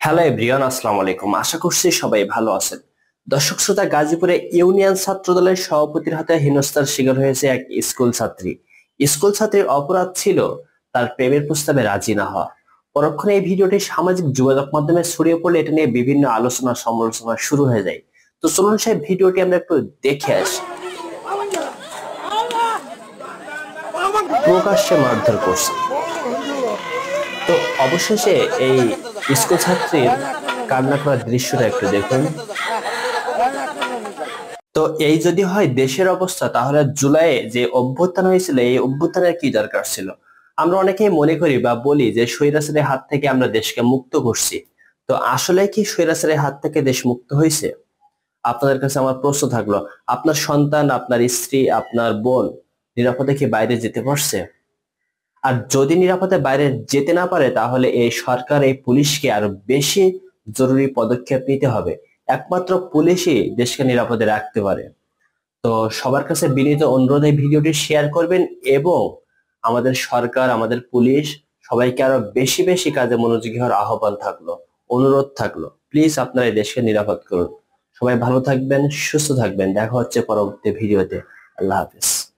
Hello everyone, আসসালামু আলাইকুম। আশা করছি সবাই ভালো আছেন। দর্শক শ্রোতা, গাজীপুরে ইউনিয়ন ছাত্র দলের সভাপতির হাতে হেনস্থার শিকার হয়েছে এক স্কুল ছাত্রী। স্কুল ছাত্রীর অপরাধ ছিল তার প্রেমের প্রস্তাবে রাজি না হওয়া। পরক্ষণে এই ভিডিওটি সামাজিক যোগাযোগ মাধ্যমে ছড়িয়ে পড়লে এটা নিয়ে বিভিন্ন আলোচনা সমালোচনা শুরু হয়ে যায়। তো চলুন সেই ভিডিওটি আমরা একটু দেখে আসি। প্রকাশ্যে মারধর করছে। তো অবশেষে এই স্কুল ছাত্রীর কান্না করার দৃশ্যটা একটু দেখুন। তো এই যদি হয় দেশের অবস্থা, তাহলে জুলাইয়ে যে অভ্যুত্থান হয়েছিল এই অভ্যুত্থানের কি দরকার ছিল? আমরা অনেকেই মনে করি বা বলি যে স্বৈরাচারের হাত থেকে আমরা দেশকে মুক্ত করছি। তো আসলে কি স্বৈরাচারের হাত থেকে দেশ মুক্ত হয়েছে? আপনাদের কাছে আমার প্রশ্ন থাকলো, আপনার সন্তান, আপনার স্ত্রী, আপনার বোন নিরাপদে কি বাইরে যেতে পারছে? আর যদি নিরাপদে বাইরে যেতে না পারে, তাহলে এই সরকার, এই পুলিশকে আরো বেশি জরুরি পদক্ষেপ নিতে হবে। একমাত্র পুলিশই দেশকে নিরাপদে রাখতে পারে। তো সবার কাছে বিনীত অনুরোধ, এই ভিডিওটি শেয়ার করবেন এবং আমাদের সরকার, আমাদের পুলিশ সবাইকে আরো বেশি বেশি কাজে মনোযোগী হওয়ার আহ্বান থাকলো, অনুরোধ থাকলো। প্লিজ আপনারা এই দেশকে নিরাপদ করুন। সবাই ভালো থাকবেন, সুস্থ থাকবেন। দেখা হচ্ছে পরবর্তী ভিডিওতে। আল্লাহ হাফেজ।